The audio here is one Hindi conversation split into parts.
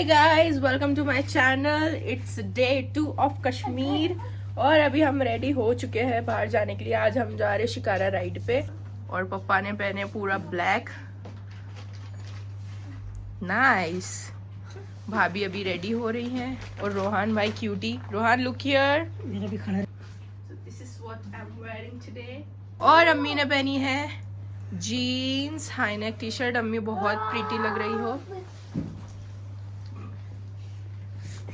Guys, welcome to my channel. It's day 2 of Kashmir और अभी हम रेडी हो चुके हैं बाहर जाने के लिए। आज हम जा रहे हैं शिकारा राइड पे और पप्पा ने पहने पूरा ब्लैक। नाइस। भाभी अभी रेडी हो रही हैं और रोहान भाई क्यूटी। Rohan look here. मेरा भी खाना। This is what I am wearing today. और अम्मी ने पहनी है jeans high neck T shirt. अम्मी बहुत प्रीटी लग रही हो।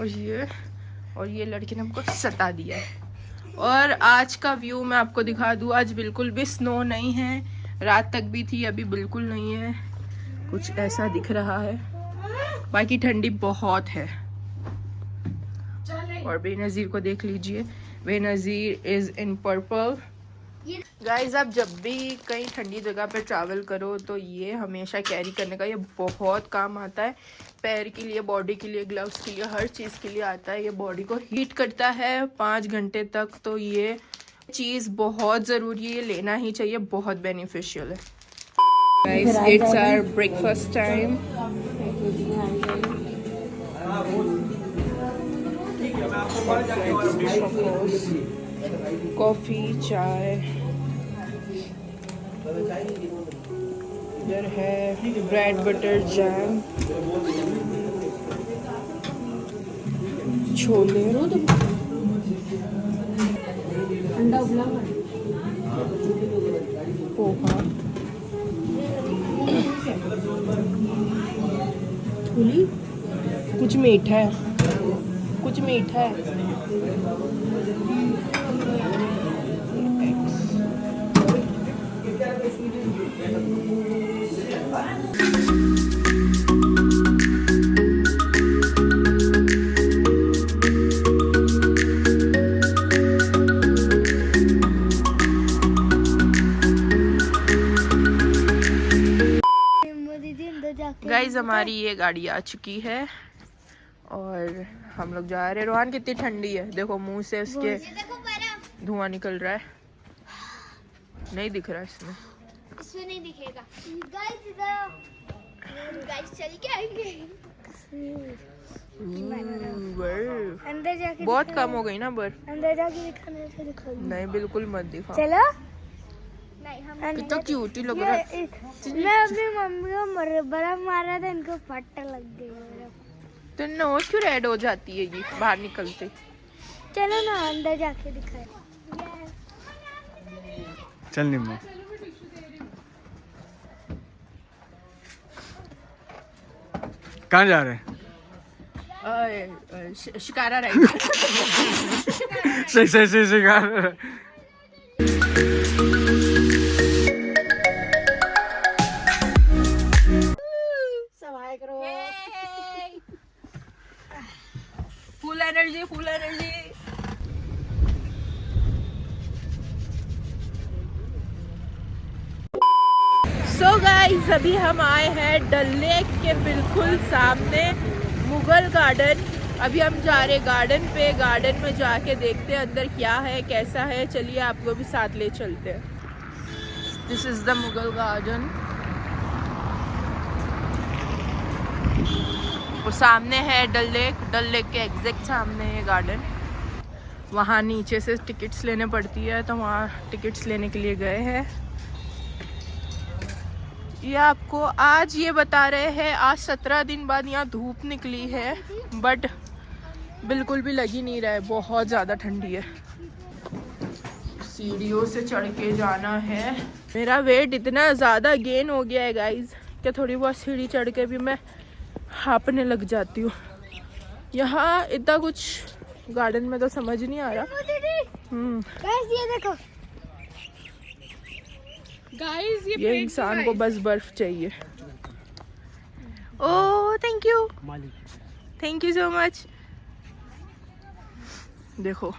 और ये लड़के ने हमको सता दिया है। और आज का व्यू मैं आपको दिखा दूँ। आज बिल्कुल भी स्नो नहीं है, रात तक भी थी, अभी बिल्कुल नहीं है। कुछ ऐसा दिख रहा है, बाकी ठंडी बहुत है। और बेनज़ीर को देख लीजिए, Benazir is in purple. Guys, आप जब भी कहीं ठंडी जगह पे ट्रैवल करो तो ये हमेशा कैरी करने का, ये बहुत काम आता है। पैर के लिए, बॉडी के लिए, ग्लव्स के लिए, हर चीज़ के लिए आता है। ये बॉडी को हीट करता है 5 घंटे तक, तो ये चीज़ बहुत ज़रूरी है, ये लेना ही चाहिए, बहुत बेनिफिशियल है। Guys, it's our breakfast time. Coffee, चाय, इधर है bread butter jam, chole, poha, कुछ मीठा है, कुछ मीठा है। गाइज, हमारी ये गाड़ी आ चुकी है और हम लोग जा रहे हैं। रोहान, कितनी ठंडी है, देखो मुंह से उसके धुआं निकल रहा है। नहीं दिख रहा इसमें नहीं दिखेगा। गाइस चल के आएंगे। अंदर जाके बहुत कम हो गई ना बर्फ। अंदर जाके दिखाने से दिखा। नहीं, बिल्कुल मत दिखाओ। चलो। नहीं, हम कितना क्यूट ही लग रहा है। मैं अपनी मम्मी को बर्फ मारा था, इनको फट लग गई। तो नोज क्यों रेड हो जाती है ये बाहर निकलते? चलो ना, अंदर जाके दिखाए। चल निम्मो। कहाँ जा रहे हैं? शिकारा राइड। सही shikara. Full energy, full energy. So guys, अभी हम आए हैं डल लेक के बिल्कुल सामने, मुगल गार्डन। अभी हम जा रहे गार्डन पे। गार्डन में जाके देखते हैं अंदर क्या है, कैसा है। चलिए आपको भी साथ ले चलते हैं। This is the Mughal garden. वो सामने है डल लेक। डल लेक के एग्जैक्ट सामने है गार्डन। वहाँ नीचे से टिकट्स लेने पड़ती है, तो वहाँ टिकट्स लेने के लिए गए हैं। ये आपको आज ये बता रहे हैं, आज 17 दिन बाद यहाँ धूप निकली है, बट बिल्कुल भी लग ही नहीं रहा है, बहुत ज़्यादा ठंडी है। सीढ़ियों से चढ़ के जाना है। मेरा वेट इतना ज़्यादा गेन हो गया है गाइज कि थोड़ी बहुत सीढ़ी चढ़ के भी मैं हाँपने लग जाती हूँ। यहाँ इतना कुछ गार्डन में तो समझ नहीं आ रहा। गाइस ये देखो। गाइस, ये इंसान को बस बर्फ चाहिए। Oh, thank you, thank you so much. देखो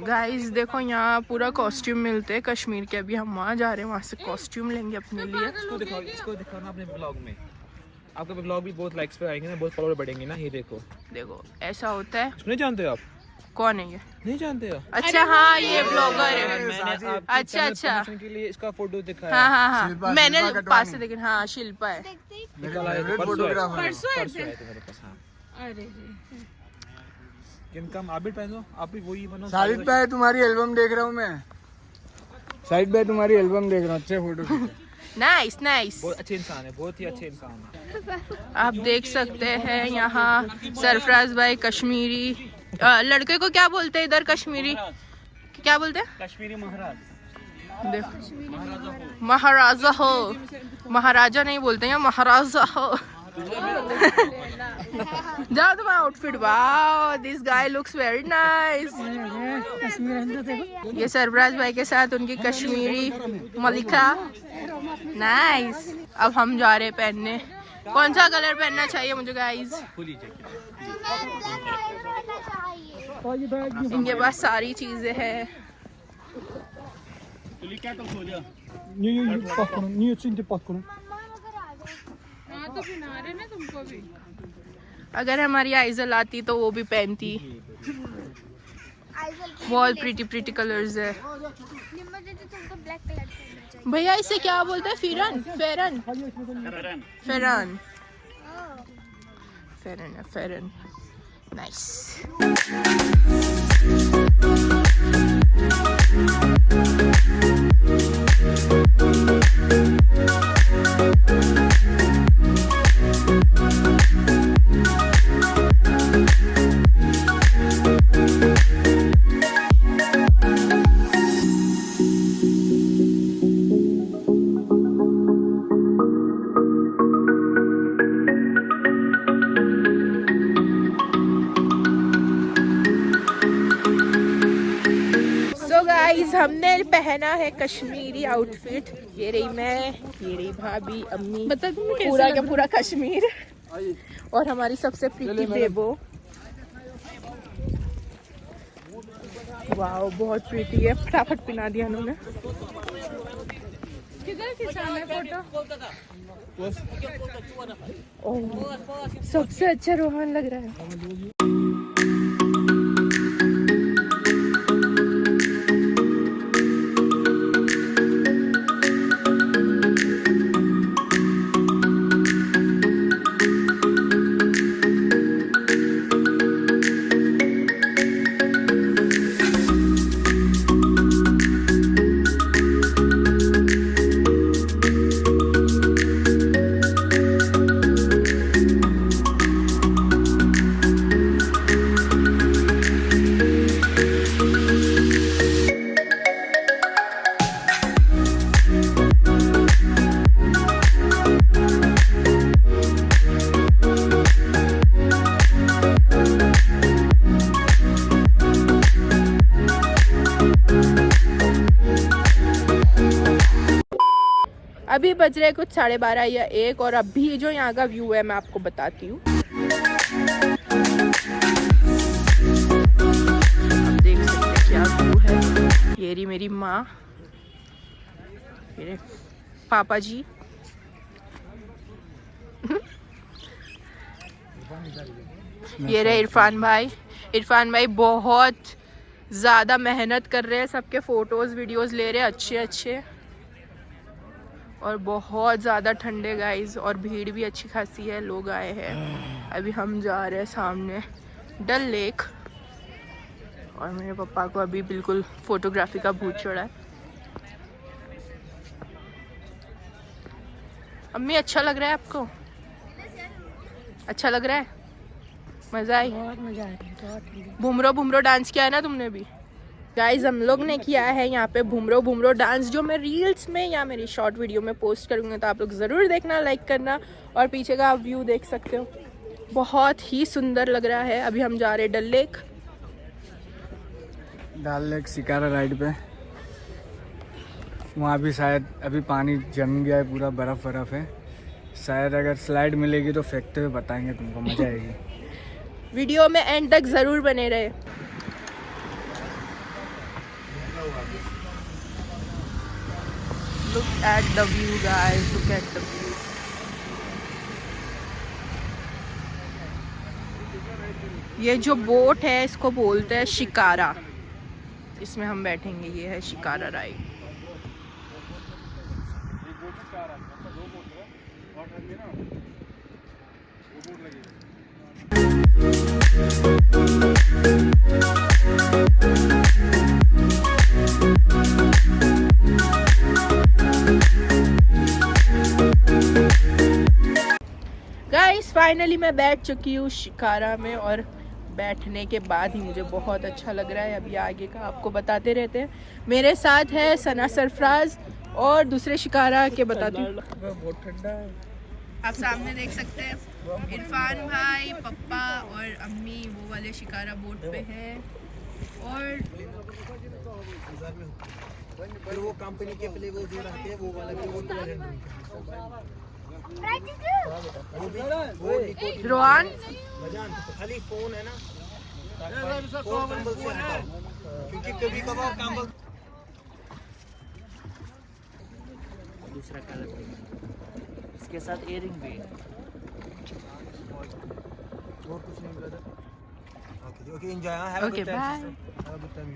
गाइस, देखो यहाँ पूरा कॉस्ट्यूम मिलते हैं कश्मीर के। अभी हम वहाँ जा रहे हैं, वहाँ से कॉस्ट्यूम लेंगे अपने लिए। इसको दिखाओ ना अपने ब्लॉग में, आपका ब्लॉग भी बहुत लाइक्स पे आएंगे ना, बहुत फॉलोअर बढ़ेंगे ना। ये देखो देखो ऐसा होता है। नहीं जानते हो आप? कौन है ये? नहीं जानते हो? अच्छा हाँ ये ब्लॉगर है। मैंने अच्छा अच्छा के लिए इसका फोटो दिखाया। हाँ हाँ हाँ मैंने पास से देखा। हाँ शिल्पा है। निकल आए थे, परसों आए थे मेरे पास। हाँ अरे किनका आप भी पहनो, आप भी वही बनो। साइड पे है तुम्हारी एल्बम देख रहा हूँ मैं, साइड पे तुम्हारी एल्बम देख रहा हूँ। अच्छे फोटो नाइस नाइस। बहुत अच्छे इंसान है, बहुत ही अच्छे इंसान है। आप देख सकते हैं यहाँ सरफराज भाई कश्मीरी लड़के को क्या बोलते हैं इधर कश्मीरी, क्या बोलते हैं? कश्मीरी महाराज। देखो महाराजा हो, महाराजा नहीं बोलते हैं, महाराजा हो। जाओ तुम्हारा outfit, wow this guy looks very nice. ये सरफराज भाई के साथ उनकी कश्मीरी मलिका, नाइस। अब हम जा रहे हैं पहनने। कौन सा कलर पहनना चाहिए मुझे गाइस? इनके पास सारी चीजें हैं। अगर हमारी आइजल आती तो वो भी पहनती। बहुत प्रीटी प्रीटी कलर्स है। भैया इसे क्या बोलते हैं? फिरन, फेरन, फेरन, फेरन है, फेरन। नाइस। गाइस हमने पहना है कश्मीरी आउटफिट। ये रही मैं, ये रही भाभी, अम्मी, पूरा का पूरा कश्मीर, और हमारी सबसे प्रीति बेबो। वाओ बहुत प्रीति है, फटाफट पिना दिया उन्होंने। किधर खिंचाना है फोटो? ओह सबसे अच्छा रोहन लग रहा है। अभी बज रहे कुछ 12:30 या 1, और अभी जो यहाँ का व्यू है मैं आपको बताती हूँ। आप देख सकते हैं क्या व्यू है। ये रही मेरी माँ, मेरे पापा जी, ये रहे इरफान भाई। इरफान भाई बहुत ज़्यादा मेहनत कर रहे हैं, सबके फ़ोटोज़ वीडियोज़ ले रहे हैं अच्छे अच्छे, और बहुत ज़्यादा ठंडे गाइस, और भीड़ भी अच्छी खासी है, लोग आए हैं। अभी हम जा रहे हैं सामने डल लेक, और मेरे पापा को अभी बिल्कुल फोटोग्राफी का भूत चढ़ा है। अम्मी अच्छा लग रहा है आपको? अच्छा लग रहा है? मज़ा आई? बहुत मज़ा आया। भूमरो भूमरो डांस किया है ना तुमने भी? गाइज हम लोग ने किया है यहाँ पे भूमरो भूमरो डांस, जो मैं रील्स में या मेरी शॉर्ट वीडियो में पोस्ट करूँगी, तो आप लोग ज़रूर देखना, लाइक करना। और पीछे का आप व्यू देख सकते हो, बहुत ही सुंदर लग रहा है। अभी हम जा रहे हैं डल लेक शिकारा राइड पे। वहाँ भी शायद अभी पानी जम गया है, पूरा बर्फ़ बर्फ़ है। शायद अगर स्लाइड मिलेगी तो फेंकते हुए बताएंगे तुमको, मज़ा आएगी। वीडियो में एंड तक ज़रूर बने रहे। Look at the view, guys. Look at the view. ये जो बोट है इसको बोलते हैं शिकारा। इसमें हम बैठेंगे। ये है शिकारा राइड। गाइस फाइनली मैं बैठ चुकी हूँ शिकारा में और बैठने के बाद ही मुझे बहुत अच्छा लग रहा है। अभी आगे का आपको बताते रहते हैं। मेरे साथ है सना सरफराज और दूसरे शिकारा के बताती हूँ। बहुत ठंडा है। आप सामने देख सकते हैं इरफान भाई, पप्पा और अम्मी वो वाले शिकारा बोट पे है। और वो कंपनी के फ्लेवर जो रहते हैं वो वाला भी वो रोहान खाली फोन है ना, क्योंकि कभी कभार कंबल दूसरा कलर इसके साथ इयरिंग भी और कुछ नहीं brother. Okay enjoy. Have a okay good time. Bye. Have a good time.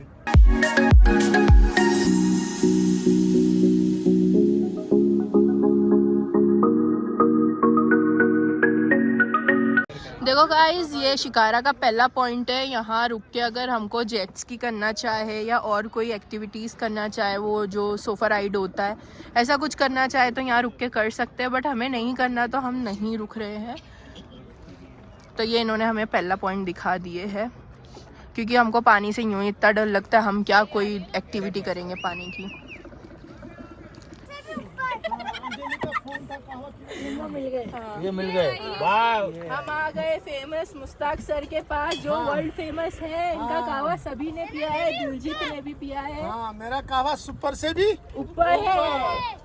देखो गाइस ये शिकारा का पहला पॉइंट है। यहाँ रुक के अगर हमको जेट स्की करना चाहे या और कोई एक्टिविटीज़ करना चाहे, वो जो सोफ़ा राइड होता है, ऐसा कुछ करना चाहे तो यहाँ रुक के कर सकते हैं। बट हमें नहीं करना तो हम नहीं रुक रहे हैं। तो ये इन्होंने हमें पहला पॉइंट दिखा दिए है, क्योंकि हमको पानी से यूँ इतना डर लगता है, हम क्या कोई एक्टिविटी करेंगे पानी की। ये मिल गए। वाह, हम आ गए फेमस मुश्ताक सर के पास, जो वर्ल्ड फेमस है। इनका कहवा सभी ने पिया है, दिलजीत ने भी पिया है। हाँ, मेरा कहवा सुपर से भी ऊपर है।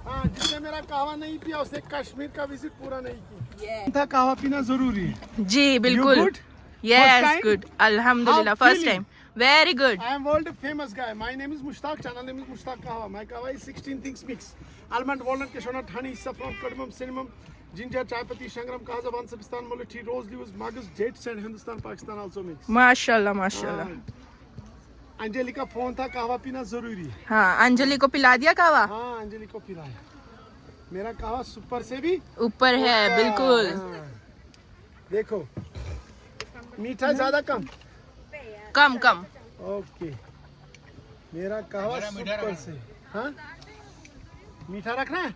हाँ, जिसने मेरा कहवा नहीं पिया उसने कश्मीर का विजिट पूरा नहीं किया। था कहवा पीना जरूरी है। जी बिल्कुल। good? Yes time? गुड, अल्हम्दुलिल्लाह। How first feeling? Time, very good. I am world famous guy. My name is Mushtaq. Channel name is Mushtaq Kahwa. My kahwa is 16 things mix. Almond, walnut, cashew, honey, saffron, cardamom, cinnamon, ginger, chai patti, shangram, kaza, Bansabistan, molethi, rose leaves, magus, dates and Hindustan, Pakistan also mix. माशाल्लाह माशाल्लाह। अंजलि का फोन था, कहवा पीना जरूरी है। हाँ, अंजलि को पिला दिया कहवा। हाँ, अंजलि को पिलाया। मेरा कहवा सुपर से भी ऊपर है बिल्कुल। हाँ। देखो मीठा ज्यादा कम। कम कम। ओके, मेरा कहवा सुपर से। हाँ, मीठा रखना है।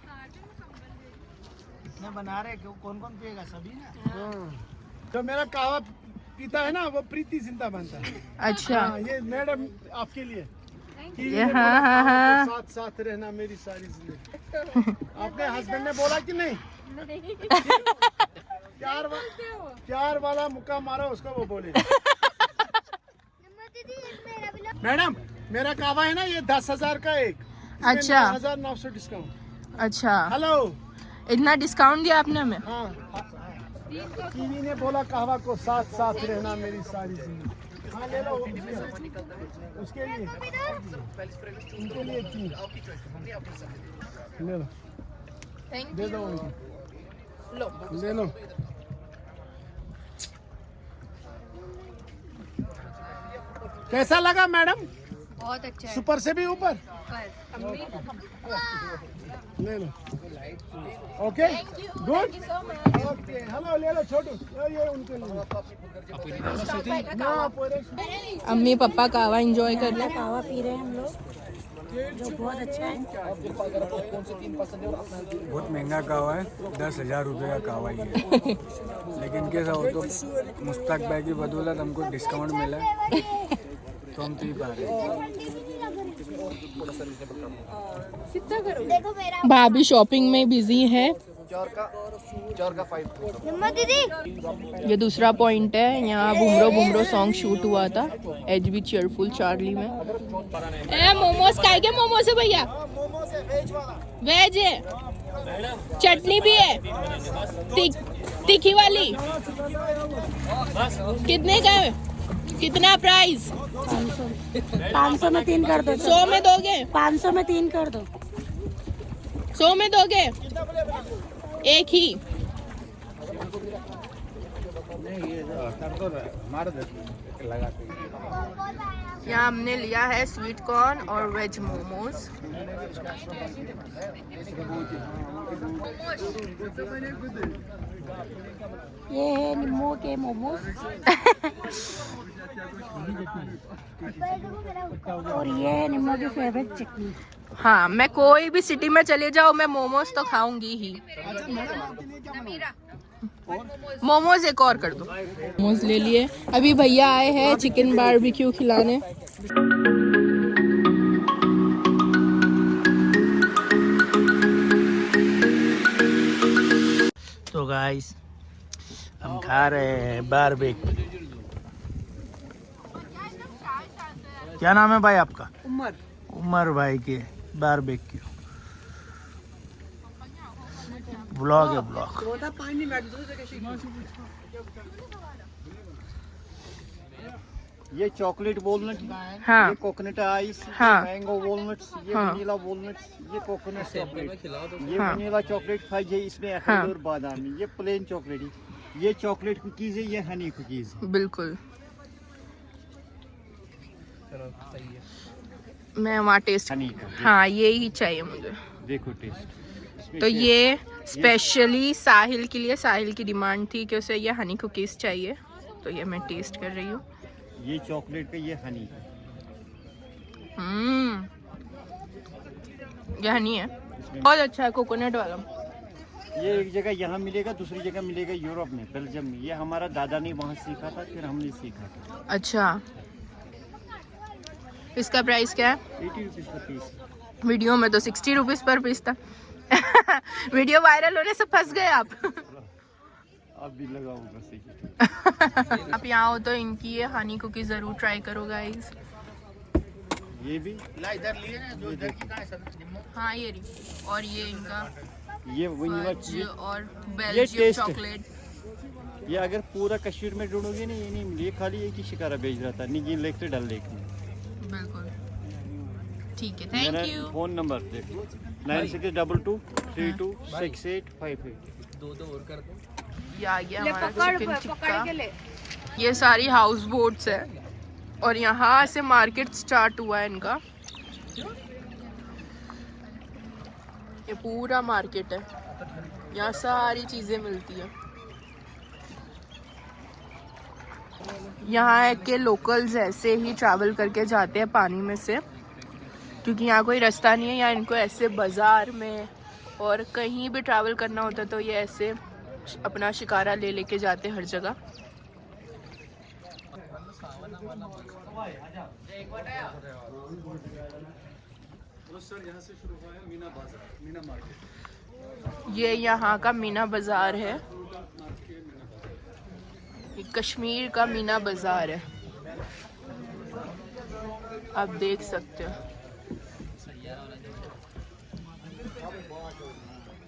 इतना बना रहे क्यों? कौन कौन पिएगा? सभी ना। हाँ, तो मेरा कहवा पीता है ना वो प्रीति जिंदा बनता है। अच्छा। हाँ, ये मैडम आपके लिए। ये हाँ हाँ हाँ। साथ साथ रहना मेरी सारी जिंदगी। आपने हस्बैंड ने बोला कि नहीं? प्यार वाला मुक्का मारो उसको, वो बोले। मैडम मेरा कहवा है ना, ये 10,000 का एक। अच्छा। 9,900 डिस्काउंट। अच्छा, हेलो। इतना डिस्काउंट दिया आपने हमें? हाँ, टीवी ने बोला कहवा को साथ साथ रहना मेरी सारी जिंदगी। हाँ, ले लो उसके लिए, उनके लिए 3 ले लो। दे दो उनको, ले लो। कैसा लगा मैडम? बहुत अच्छा है। सुपर से भी ऊपर। ले लो। Okay good. ओके हेलो, ले लो छोटू, ये उनके लिए। अम्मी पापा कहवा एंजॉय कर रहे हैं। कहवा पी रहे हैं हम लोग, जो बहुत अच्छा है। बहुत महंगा कहवा है, 10,000 रुपये का कहवा ही है। लेकिन कैसा हो तो मुश्ताक भाई की बदौलत हमको डिस्काउंट मिला है, तो हम पी पा रहे हैं। देखो मेरा भाभी शॉपिंग में बिजी है। मम्मा दीदी, ये दूसरा पॉइंट है। यहाँ बुमरो सॉन्ग शूट हुआ था, एच बी चेयरफुल चार्ली में। मोमोज काय के मोमोज है भैया? वेज है, चटनी भी है, तीखी वाली। कितने का है? कितना प्राइस? 500 में 3 कर दो। 100 में दोगे? 500 में 3 कर दो। 100 में दोगे? एक ही। यहाँ हमने लिया है स्वीट कॉर्न और वेज मोमोज। ये है निम्बू के मोमोज और ये है निम्बू की फेवरेट चटनी। हाँ, मैं कोई भी सिटी में चले जाओ मैं मोमोज तो खाऊंगी ही। मोमोज एक और कर दो। मोमोज ले लिए। अभी भैया आए हैं चिकन बारबेक्यू खिलाने। तो गाइस हम खा रहे हैं बारबेक्यू। क्या नाम है भाई आपका? उमर भाई के बारबेक्यू ब्लॉग है ब्लॉग। ये चॉकलेट वॉलनट, हाँ। ये कोकोनट आइस, हाँ। मैंगो वॉलनट्स, ये हाँ। वनीला वॉलनट्स, ये कोकोनट चॉकलेट, ये हाँ। वनीला चॉकलेट फाइज है, इसमें हाँ। अखरोट और बादाम है, ये प्लेन चॉकलेट है, ये चॉकलेट कुकीज है, ये हनी कुकीज है। बिल्कुल। मैं वहाँ टेस्ट, हनी का हाँ ये ही चाहिए मुझे। देखो टेस्ट। इसमें तो क्या- ये स्पेशली साहिल के लिए, साहिल की डिमांड थी कि उसे ये हनी कुकीज चाहिए, तो ये मैं टेस्ट कर रही हूँ। ये चॉकलेट का, ये हनी का। ये हनी है, बहुत अच्छा है कोकोनट वाला। ये एक जगह यहाँ मिलेगा, दूसरी जगह मिलेगा यूरोप में, बेल्जियम में। ये हमारा दादा ने वहाँ सीखा था, फिर हमने सीखा था। अच्छा, इसका प्राइस क्या है? 80 रुपीज़ का पीस। वीडियो में तो 60 रुपीज पर पीस था। वीडियो वायरल होने से फंस गए आप। आप भी लगाओगा सही। आप यहाँ हो तो इनकी ये हनी कुकी जरूर ट्राई करो गाइस। ये भी हाँ ये रही, और ये इनका ये वनीला फज और ये बेल्जियम टेस्ट है। चॉकलेट। ये अगर पूरा कश्मीर में ढूंढोगे ना, ये नहीं मिली। ये खाली एक ही शिकारा बेच रहा था, निगीन लेक से डल लेक में। बिल्कुल ठीक है, मेरा थैंक यू। फोन नंबर देखो 9622326858। ये आ गया हमारा चिकन टिक्का। ये सारी हाउस बोट्स है और यहाँ से मार्केट स्टार्ट हुआ है इनका। ये पूरा मार्केट है, यहाँ सारी चीजें मिलती है। यहाँ के लोकल्स ऐसे ही ट्रैवल करके जाते हैं पानी में से, क्योंकि यहाँ कोई रास्ता नहीं है। यहाँ इनको ऐसे बाजार में और कहीं भी ट्रैवल करना होता है तो ये ऐसे अपना शिकारा ले लेके जाते हर जगह। ये यहाँ का मीना बाजार है, ये कश्मीर का मीना बाजार है, आप देख सकते हो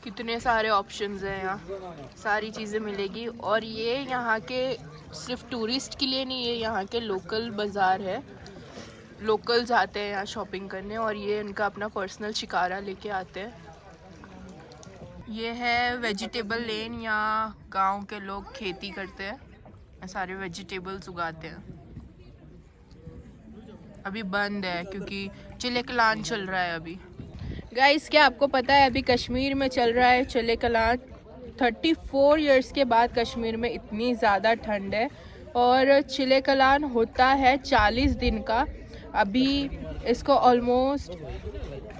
कितने सारे ऑप्शंस हैं। यहाँ सारी चीज़ें मिलेगी और ये यहाँ के सिर्फ टूरिस्ट के लिए नहीं, ये यहाँ के लोकल बाज़ार है। लोकल्स आते हैं यहाँ शॉपिंग करने और ये इनका अपना पर्सनल शिकारा लेके आते हैं। ये है वेजिटेबल लेन, यहाँ गांव के लोग खेती करते हैं, सारे वेजिटेबल्स उगाते हैं। अभी बंद है क्योंकि चिले कलान चल रहा है अभी। गाइस क्या आपको पता है अभी कश्मीर में चल रहा है चिले कलान। 34 इयर्स के बाद कश्मीर में इतनी ज़्यादा ठंड है और चिले कलान होता है 40 दिन का। अभी इसको ऑलमोस्ट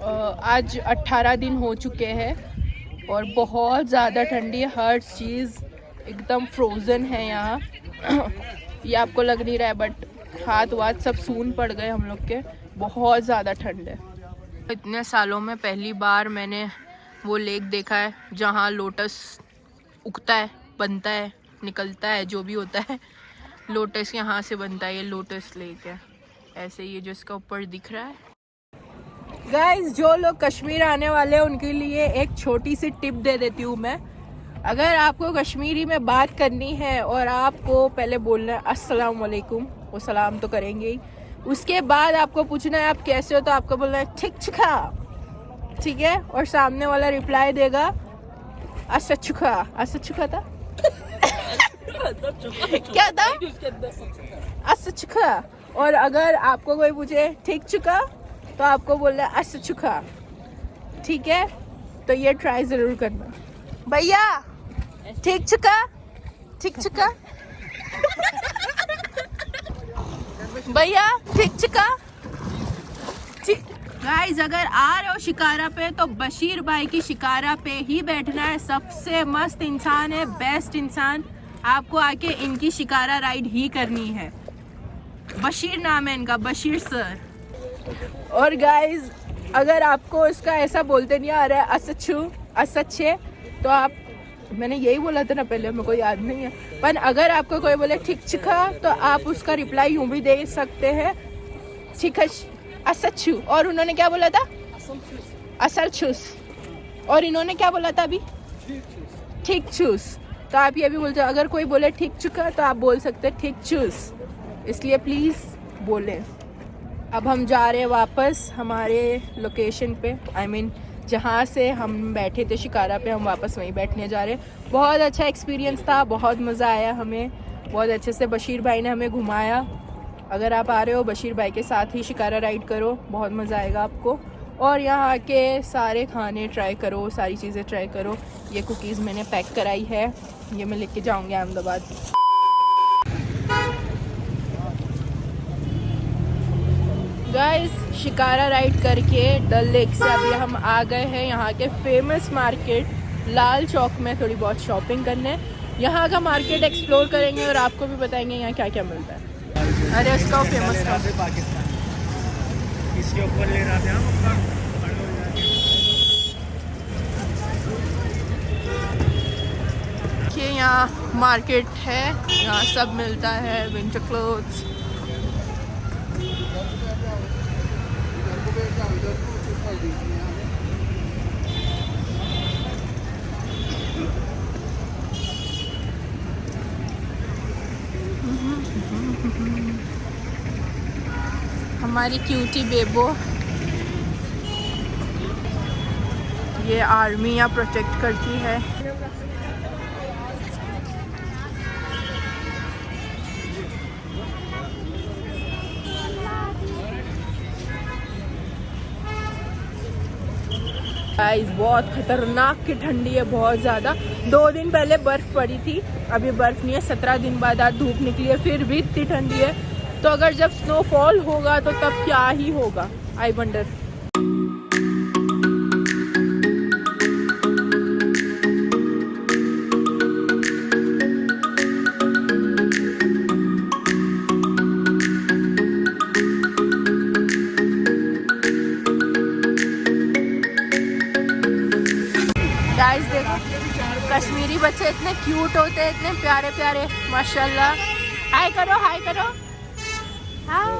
आज 18 दिन हो चुके हैं और बहुत ज़्यादा ठंडी है, हर चीज़ एकदम फ्रोज़न है यहाँ। ये आपको लग नहीं रहा है बट हाथ वाथ सब सून पड़ गए हम लोग के, बहुत ज़्यादा ठंड है। इतने सालों में पहली बार मैंने वो लेक देखा है जहाँ लोटस उगता है, बनता है, निकलता है, जो भी होता है। लोटस यहाँ से बनता है, ये लोटस लेक है। ऐसे ये जो इसका ऊपर दिख रहा है। गाइस जो लोग कश्मीर आने वाले हैं उनके लिए एक छोटी सी टिप दे देती हूँ मैं। अगर आपको कश्मीरी में बात करनी है और आपको पहले बोलना है अस्सलाम वालेकुम, आपको सलाम तो करेंगे ही। उसके बाद आपको पूछना है आप कैसे हो, तो आपको बोलना है ठीक चुका, ठीक है। और सामने वाला रिप्लाई देगा अच्छा चुका। अच्छा चुका था क्या था? अच्छा चुका। और अगर आपको कोई पूछे ठीक चुका तो आपको बोलना है अच्छा चुका, ठीक है। तो ये ट्राई जरूर करना। भैया ठीक चुका, ठीक चुका भैया ठीक चुका, ठीक। गाइस अगर आ रहे हो शिकारा पे तो बशीर भाई की शिकारा पे ही बैठना है। सबसे मस्त इंसान है, बेस्ट इंसान। आपको आके इनकी शिकारा राइड ही करनी है। बशीर नाम है इनका, बशीर सर। और गाइस अगर आपको इसका ऐसा बोलते नहीं आ रहा है असच्छू असच्छे, तो आप, मैंने यही बोला था ना पहले, मेरे को याद नहीं है, पर अगर आपको कोई बोले ठीक चिखा तो आप उसका रिप्लाई यूं भी दे सकते हैं चिखश असच्छू। और उन्होंने क्या बोला था? असल छूस। और इन्होंने क्या बोला था अभी? ठीक चूस। तो आप ये भी बोलते हो, अगर कोई बोले ठीक चुका तो आप बोल सकते हैं ठीक चूस। इसलिए प्लीज़ बोलें। अब हम जा रहे हैं वापस हमारे लोकेशन पे, आई मीन जहाँ से हम बैठे थे शिकारा पे, हम वापस वहीं बैठने जा रहे हैं। बहुत अच्छा एक्सपीरियंस था, बहुत मज़ा आया हमें, बहुत अच्छे से बशीर भाई ने हमें घुमाया। अगर आप आ रहे हो बशीर भाई के साथ ही शिकारा राइड करो, बहुत मज़ा आएगा आपको। और यहाँ के सारे खाने ट्राई करो, सारी चीज़ें ट्राई करो। ये कुकीज़ मैंने पैक कराई है, ये मैं लेके जाऊँगी अहमदाबाद। गाइस शिकारा राइड करके डल लेक से अभी हम आ गए हैं यहाँ के फेमस मार्केट लाल चौक में थोड़ी बहुत शॉपिंग करने। यहाँ का मार्केट एक्सप्लोर करेंगे और आपको भी बताएंगे यहाँ क्या क्या मिलता है। अरे उसका फेमस था इसके ऊपर ले रहा था कि यहाँ मार्केट है, यहाँ सब मिलता है, विंटर क्लोथ्स। हमारी क्यूटी बेबो, ये आर्मी यहाँ प्रोटेक्ट करती है। गाइस बहुत खतरनाक की ठंडी है, बहुत ज़्यादा। 2 दिन पहले बर्फ़ पड़ी थी, अभी बर्फ़ नहीं है। 17 दिन बाद आज धूप निकली है, फिर भी इतनी ठंडी है। तो अगर जब स्नोफॉल होगा तो तब क्या ही होगा, आई वंडर। गाइस देखो कश्मीरी बच्चे इतने क्यूट होते हैं, इतने प्यारे प्यारे, माशाल्लाह। हाय करो, हाय करो, हाय।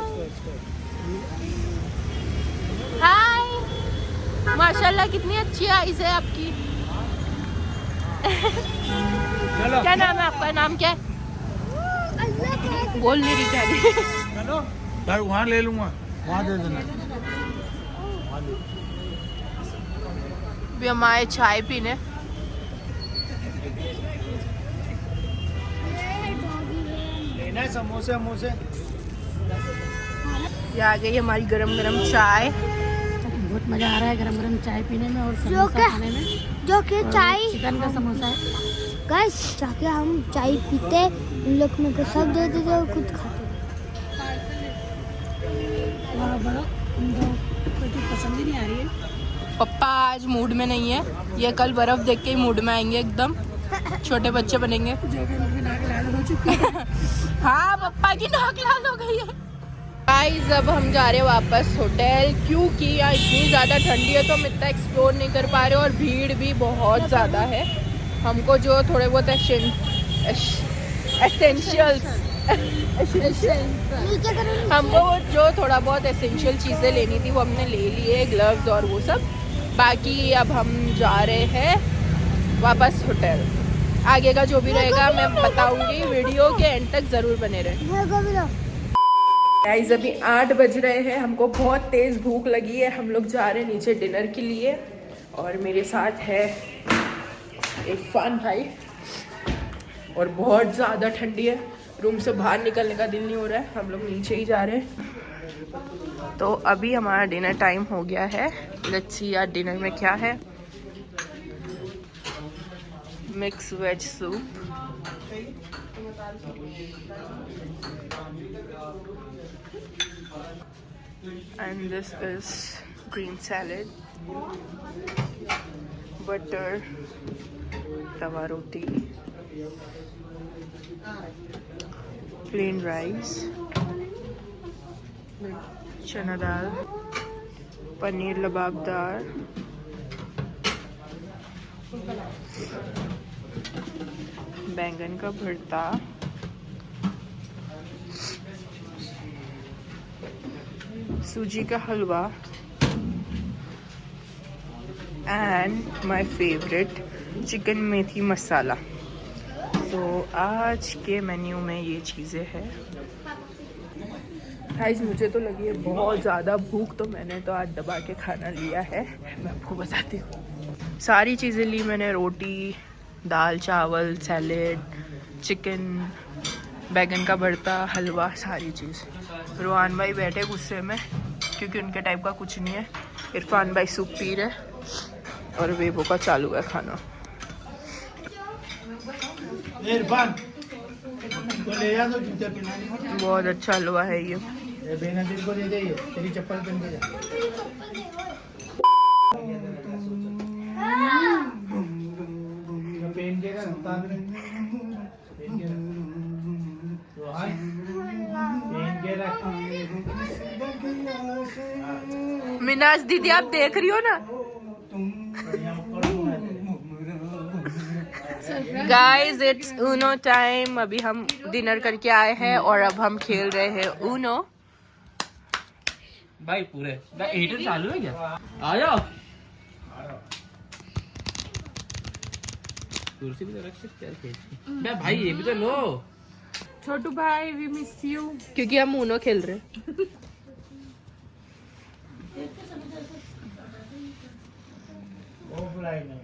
माशाल्लाह कितनी अच्छी आईज है आपकी। क्या नाम है आपका? नाम क्या है? बोल नहीं रही क्या? चलो भाई वहाँ ले लूँगा, वहाँ दे देना। भी हम आए चाय पीने। लेना है समोसे समोसे। ये आ गई हमारी गरम गरम चाय। बहुत मजा आ रहा है गरम गरम चाय पीने में और जो समोसा खाने में। जो कि चाय चिकन का समोसा है। गाइस जाके हम चाय पीते, इन लोग में सब दे देते और खुद खाते। वाह बड़ा, कोई चीज़ पसंद ही नहीं आ रही है। पप्पा आज मूड में नहीं है, ये कल बर्फ देख के ही मूड में आएंगे, एकदम छोटे बच्चे बनेंगे। जो भी उनकी नाक लाल हो चुकी है। हाँ पप्पा की नाक लाल हो गई है। गाइस अब हम जा रहे हैं वापस होटल, क्योंकि यहाँ इतनी ज़्यादा ठंडी है तो हम इतना एक्सप्लोर नहीं कर पा रहे और भीड़ भी बहुत ज़्यादा है। हमको जो थोड़े बहुत एसेंशियल्स हमको जो थोड़ा बहुत एसेंशियल चीज़ें लेनी थी वो हमने ले लिए, ग्लव्स और वो सब। बाकी अब हम जा रहे हैं वापस होटल। आगे का जो भी रहेगा मैं बताऊंगी, वीडियो के एंड तक ज़रूर बने रहें। गाइस अभी 8 बज रहे हैं, हमको बहुत तेज़ भूख लगी है। हम लोग जा रहे हैं नीचे डिनर के लिए और मेरे साथ है इरफान भाई। और बहुत ज़्यादा ठंडी है, रूम से बाहर निकलने का दिल नहीं हो रहा है, हम लोग नीचे ही जा रहे हैं। तो अभी हमारा डिनर टाइम हो गया है। लेट्स सी यार डिनर में क्या है। Mix veg soup, and this is green salad, butter, tawa roti, plain rice, chana dal, paneer lababdar, बैंगन का भरता, सूजी का हलवा एंड माय फेवरेट चिकन मेथी मसाला। तो आज के मेन्यू में ये चीज़ें हैं। गाइस मुझे तो लगी है बहुत ज़्यादा भूख, तो मैंने तो आज दबा के खाना लिया है। मैं आपको बताती हूँ सारी चीज़ें ली मैंने। रोटी, दाल चावल, सैलेड, चिकन, बैगन का भरता, हलवा, सारी चीज़। रोहान भाई बैठे गुस्से में क्योंकि उनके टाइप का कुछ नहीं है। इरफान भाई सूप पी रहे और वेबो का चालू है खाना। इरफान बहुत अच्छा हलवा है ये। बेनजीर को दे दे, तेरी चप्पल पहन के जा। पहन के रख। मिनाज दीदी आप देख रही हो ना। Guys it's Uno time. अभी हम डिनर करके आए हैं और अब हम खेल रहे हैं ऊनो। भाई पूरे हीटर चालू है क्या? आ जाओ। कुर्सी भी तो रख सकते हैं भाई, ये भी तो लो। छोटू भाई वी मिस यू, क्योंकि हम ऊनो खेल रहे हैं। वो बुलाई नहीं।